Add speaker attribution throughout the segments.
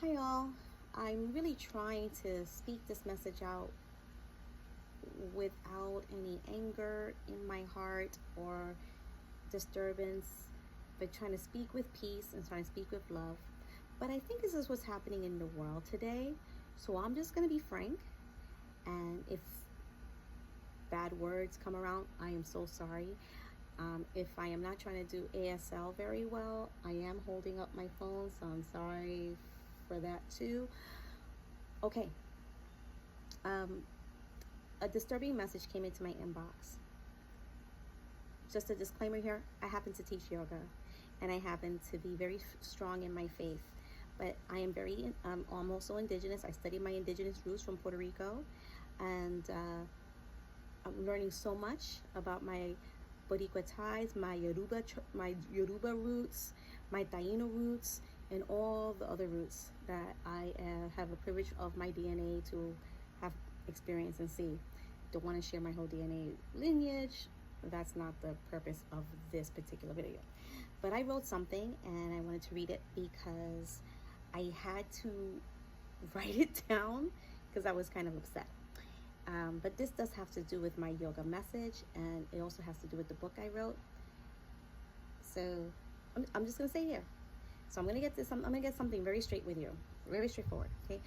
Speaker 1: Hi all. I'm really trying to speak this message out without any anger in my heart or disturbance, but trying to speak with peace and trying to speak with love. But I think this is what's happening in the world today. So I'm just going to be frank. And if bad words come around, I am so sorry. If I am not trying to do ASL very well, I am holding up my phone, so I'm sorry for that too. Okay. A disturbing message came into my inbox. Just a disclaimer here, I happen to teach yoga and I happen to be very strong in my faith. But I am I'm also indigenous. I studied my indigenous roots from Puerto Rico, and I'm learning so much about my Boricua ties, my Yoruba roots, my Taino roots, and all the other roots that I have a privilege of my DNA to have experienced and see. Don't want to share my whole DNA lineage. That's not the purpose of this particular video. But I wrote something and I wanted to read it because I had to write it down because I was kind of upset. But this does have to do with my yoga message, and it also has to do with the book I wrote. So I'm just gonna say here. So I'm gonna get this. I'm gonna get something very straight with you, very straightforward. Okay,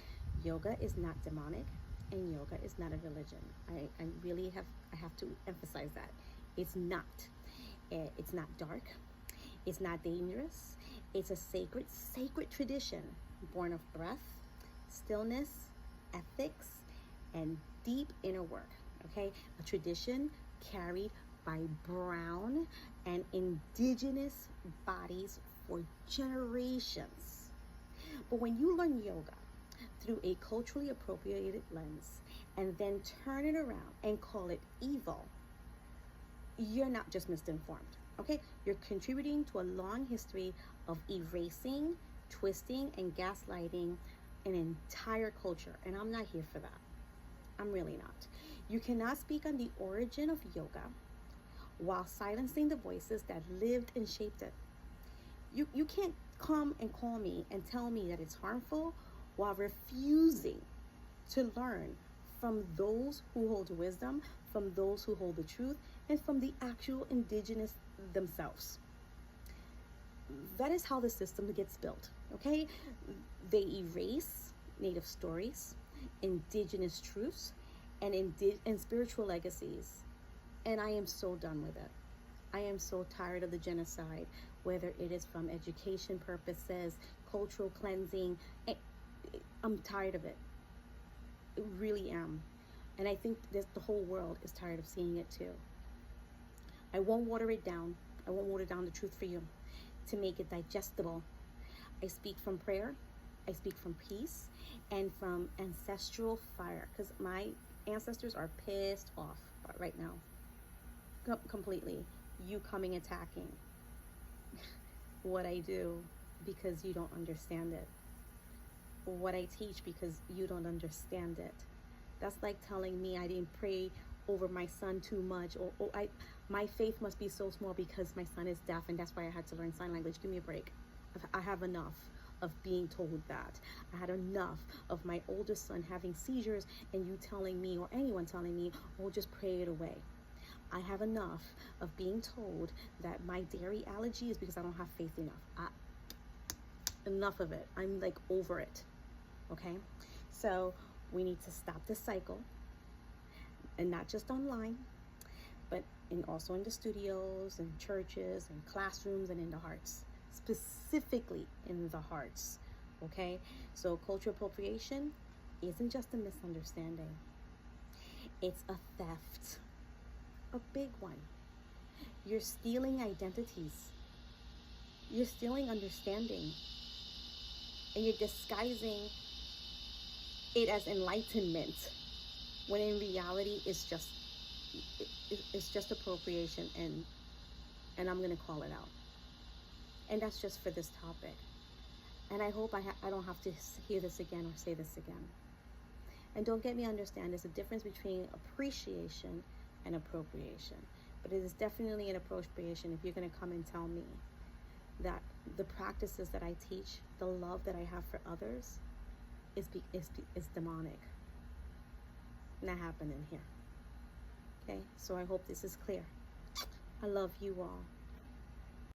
Speaker 1: yoga is not demonic, and yoga is not a religion. I have to emphasize that it's not. It's not dark. It's not dangerous. It's a sacred tradition born of breath, stillness, ethics, and deep inner work. Okay, a tradition carried by brown and indigenous bodies for generations. But when you learn yoga through a culturally appropriated lens and then turn it around and call it evil, you're not just misinformed. Okay, you're contributing to a long history of erasing, twisting, and gaslighting an entire culture, and I'm not here for that. I'm really not. You cannot speak on the origin of yoga while silencing the voices that lived and shaped it. You can't come and call me and tell me that it's harmful while refusing to learn from those who hold wisdom, from those who hold the truth, and from the actual indigenous themselves. That is how the system gets built, okay? They erase native stories, indigenous truths, and spiritual legacies. And I am so done with it. I am so tired of the genocide, whether it is from education purposes, cultural cleansing. I'm tired of it. I really am. And I think the whole world is tired of seeing it too. I won't water it down. I won't water down the truth for you to make it digestible. I speak from prayer. I speak from peace and from ancestral fire, because my ancestors are pissed off right now. Completely. You coming attacking what I do because you don't understand it. What I teach because you don't understand it. That's like telling me I didn't pray over my son too much, or my faith must be so small because my son is deaf and that's why I had to learn sign language. Give me a break. I have enough of being told that. I had enough of my oldest son having seizures and you telling me, or anyone telling me, oh, just pray it away. I have enough of being told that my dairy allergy is because I don't have faith enough. Enough of it. I'm like over it. Okay? So we need to stop this cycle, and not just online, but also in the studios and churches and classrooms and in the hearts, specifically in the hearts. Okay? So cultural appropriation isn't just a misunderstanding. It's a theft. A big one. You're stealing identities. You're stealing understanding. And you're disguising it as enlightenment, when in reality it's just appropriation, and I'm going to call it out. And that's just for this topic. And I hope I don't have to hear this again or say this again. And don't get me understand, there's a difference between appreciation and appropriation. But it is definitely an appropriation if you're going to come and tell me that the practices that I teach, the love that I have for others, is demonic. Not happening here. Okay, so I hope this is clear. I love you all.